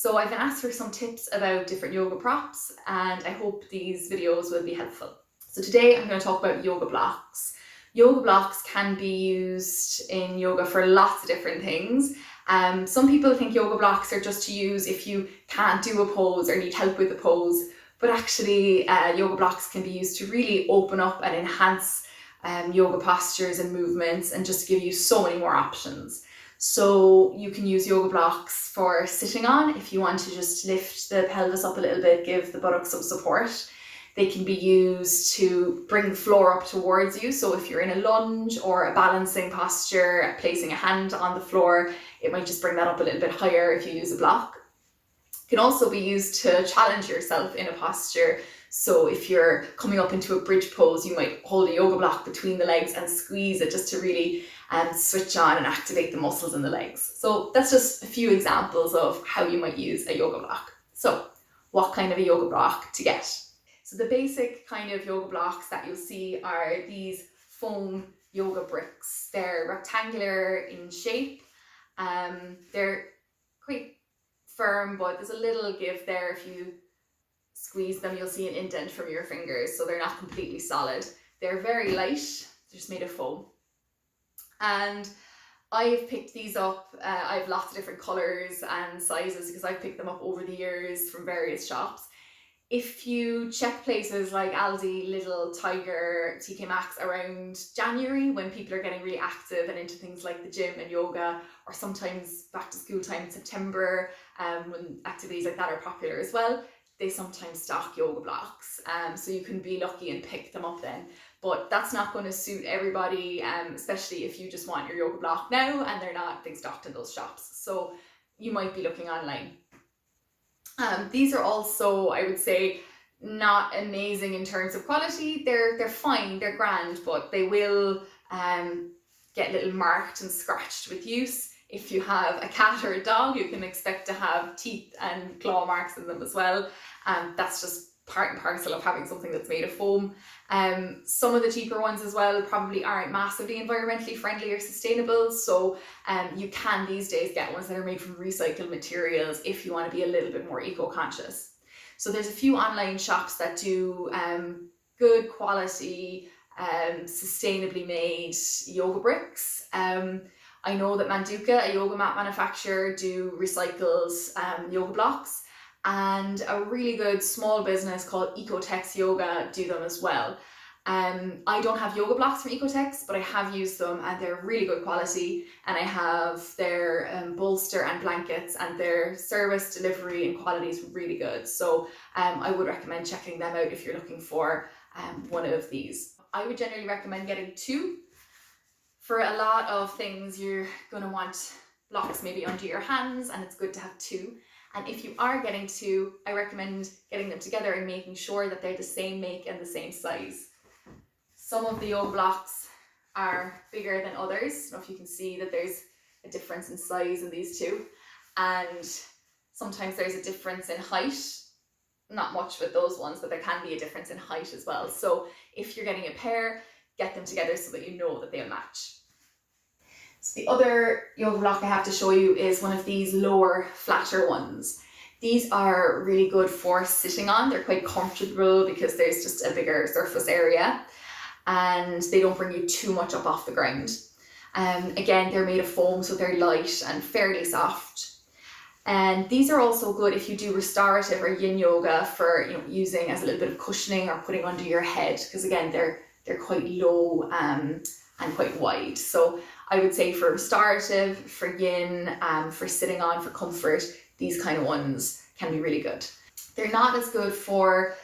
So I've been asked for some tips about different yoga props, and I hope these videos will be helpful. So today I'm going to talk about yoga blocks. Yoga blocks can be used in yoga for lots of different things. Some people think yoga blocks are just to use if you can't do a pose or need help with a pose, but actually yoga blocks can be used to really open up and enhance yoga postures and movements, and just give you so many more options. So you can use yoga blocks for sitting on if you want to just lift the pelvis up a little bit, give the buttocks some support. They can be used to bring the floor up towards you. So if you're in a lunge or a balancing posture, placing a hand on the floor, it might just bring that up a little bit higher if you use a block. It can also be used to challenge yourself in a posture. So if you're coming up into a bridge pose, you might hold a yoga block between the legs and squeeze it just to really switch on and activate the muscles in the legs. So that's just a few examples of how you might use a yoga block. So what kind of a yoga block to get? So the basic kind of yoga blocks that you'll see are these foam yoga bricks. They're rectangular in shape. They're quite firm, but there's a little give there. If you squeeze them, you'll see an indent from your fingers, so they're not completely solid. They're very light, they're just made of foam. And I've picked these up, I have lots of different colours and sizes because I've picked them up over the years from various shops. If you check places like Aldi, Lidl, Tiger, TK Maxx around January, when people are getting really active and into things like the gym and yoga, or sometimes back to school time in September, when activities like that are popular as well, they sometimes stock yoga blocks. So you can be lucky and pick them up then. But that's not going to suit everybody, especially if you just want your yoga block now and they're not being stocked in those shops. So you might be looking online. These are also, I would say, not amazing in terms of quality. They're fine, they're grand, but they will get a little marked and scratched with use. If you have a cat or a dog, you can expect to have teeth and claw marks in them as well. That's just part and parcel of having something that's made of foam. Some of the cheaper ones as well probably aren't massively environmentally friendly or sustainable, so you can these days get ones that are made from recycled materials if you want to be a little bit more eco-conscious. So there's a few online shops that do good quality, sustainably made yoga bricks. I know that Manduka, a yoga mat manufacturer, do recycled yoga blocks, and a really good small business called Ecotex Yoga do them as well. I don't have yoga blocks from Ecotex, but I have used them and they're really good quality, and I have their bolster and blankets, and their service, delivery and quality is really good. So I would recommend checking them out if you're looking for one of these. I would generally recommend getting two. For a lot of things you're going to want blocks maybe under your hands, and it's good to have two. And if you are getting two, I recommend getting them together and making sure that they're the same make and the same size. Some of the yoga blocks are bigger than others. I don't know if you can see that there's a difference in size in these two. And sometimes there's a difference in height. Not much with those ones, but there can be a difference in height as well. So if you're getting a pair, get them together so that you know that they'll match. So the other yoga block I have to show you is one of these lower, flatter ones. These are really good for sitting on. They're quite comfortable because there's just a bigger surface area, and they don't bring you too much up off the ground. Again, they're made of foam, so they're light and fairly soft. And these are also good if you do restorative or yin yoga for using as a little bit of cushioning or putting under your head, because again they're quite low and quite wide. So I would say for restorative, for yin, for sitting on, for comfort, these kind of ones can be really good. They're not as good for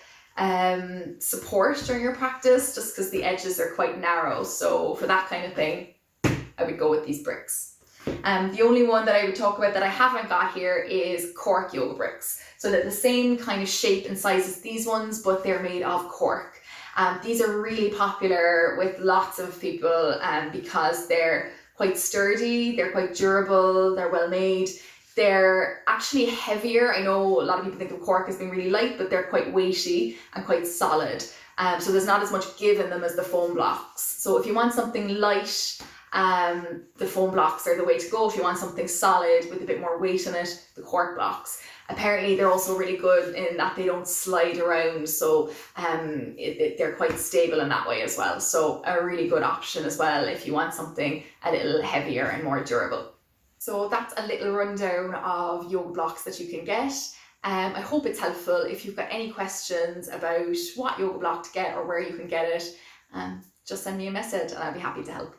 support during your practice, just because the edges are quite narrow. So for that kind of thing, I would go with these bricks. The only one that I would talk about that I haven't got here is Cork yoga bricks. So they're the same kind of shape and size as these ones, but they're made of cork. These are really popular with lots of people because they're quite sturdy, they're quite durable, they're well made. They're actually heavier. I know a lot of people think of cork as being really light, but they're quite weighty and quite solid. So there's not as much give in them as the foam blocks. So if you want something light, the foam blocks are the way to go. If you want something solid with a bit more weight in it, the cork blocks. Apparently they're also really good in that they don't slide around, so they're quite stable in that way as well. So a really good option as well if you want something a little heavier and more durable. So that's a little rundown of yoga blocks that you can get. I hope it's helpful. If you've got any questions about what yoga block to get or where you can get it, just send me a message and I'll be happy to help.